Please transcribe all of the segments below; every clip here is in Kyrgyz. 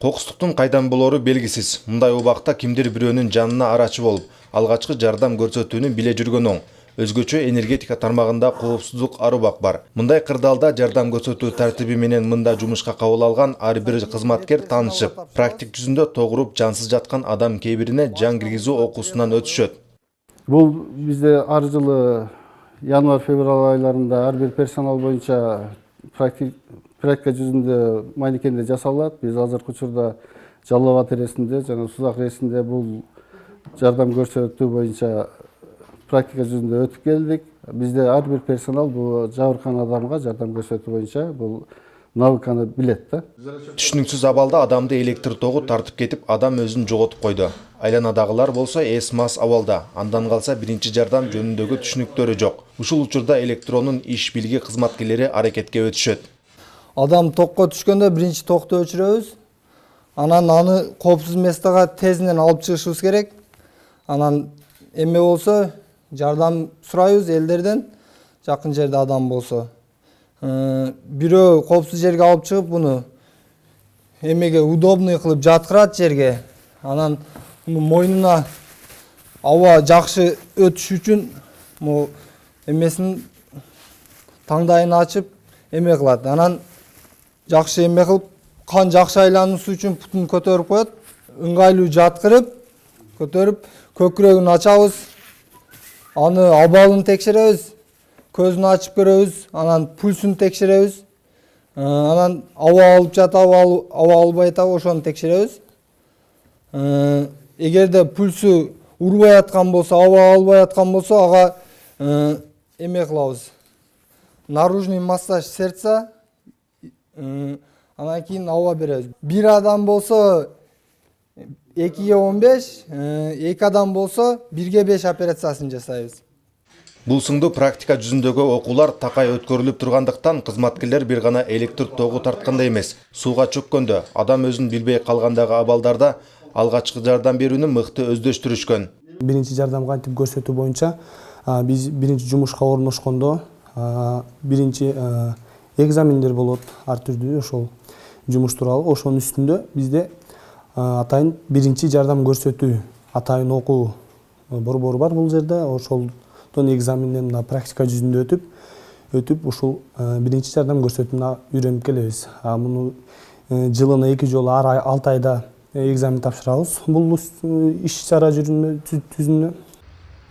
Кокустуктун кайдан болору белгисиз. Мындай убакта кимдир бирөөнүн жанына арачы болуп, алгачкы жардам көрсөтүүнү биле жүргөн оң. Өзгөчө энергетика тармагында коопсуздук арубак бар. Мындай кырдаалда жардам көрсөтүү тартиби менен мында жумушка кабыл алган ар бир кызматкер таанышып, практик жүзүндө тогуруп жансыз жаткан адам кээ бирине жан киргизүү окуусунан өтүшөт. Бул бизде ар жылы январь-февраль айларында ар бир персонал боюнча практика жүзүндө манекенде жасалат. Биз азыркы учурда Жалал Абад эресинде жана Сузак эресинде бул жардам көрсөтүү боюнча практика жүзүндө өтүп келдик. Бизде ар бир персонал бул жабыркаган адамга жардам көрсөтүү боюнча бул навыканы билет да. Түшүнүксүз абалда адамды электр тогу тартып кетип, адам өзүн жоготуп койду. Айланадагылар болсо эс-мас абалда. Андан калса биринчи жардам жөнүндөгү түшүнүктөрү жок. Ушул учурда электронун иш билги кызматкерлери аракетке өтүшөт. Адам токко түшкөндө биринчи токту өчүрөбүз. Анан аны коопсуз местага тезинен алып чыгышыбыз керек. Анан эме болсо жардам сурайбыз элдерден, жакын жерде адам болсо. Бирөө коопсуз жерге алып чыгып, буну эмеге удобный кылып жаткырат жерге. Анан мойнуна аба жакшы өтүш үчүн эмесин таңдайын ачып эме кылат. Анан жакшы эме кылып, кан жакшы айлануусу үчүн путун көтөрүп коет. Ыңгайлуу жаткырып, көтөрүп, көкүрөгүн ачабыз. Аны абалын текшеребиз, көзүн ачып көрөбүз, анан пульсун текшеребиз. Анан аба алып жатабы, аба албай атабы, ошону текшеребиз. Эгерде пульсу урбай аткан болсо, аба албай аткан болсо, ага эме кылабыз. Наружный массаж сердца, анан кийин аба беребиз. Бир адам болсо 2-15, 2 адам болсо 1-5 операциясын жасайбыз. Бул сыңдуу практика жүзүндөгү окуулар такай өткөрүлүп тургандыктан кызматкерлер бир гана электр тогу тартканда эмес, сууга чөккөндө, адам өзүн билбей калгандагы абалдарда алгачкы жардам берүүнү мыкты өздөштүрүшкөн. Биринчи жардам кантип көрсөтүү боюнча биз биринчи жумушка орношкондо биринчи экзамендер болот, ар түрдүү ошол жумуш тууралуу. Ошонун үстүндө бизде атайын биринчи жардам көрсөтүү атайын окуу борбору бар бул жерде. Ошолдон экзаменден практика жүзүндө өтүп ушул биринчи жардам көрсөтүүнү үйрөнүп келебиз. Муну жылына 2 жолу ар 6 айда экзамен тапшырабыз. Бул иш чара жүзүндө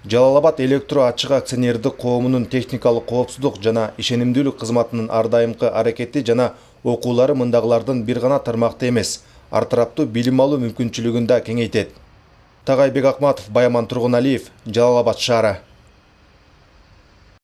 Жалал Абад электро ачык акционердик коомунун техникалык коопсуздук жана ишенимдүүлүк кызматынын ар дайымкы аракети жана окуулары мындагылардын бир гана тармакта эмес, ар тараптуу билим алуу мүмкүнчүлүгүн да кеңейтет. Тагай Бекакматов, Баяман Тургуналиев, Жалал Абад шаары.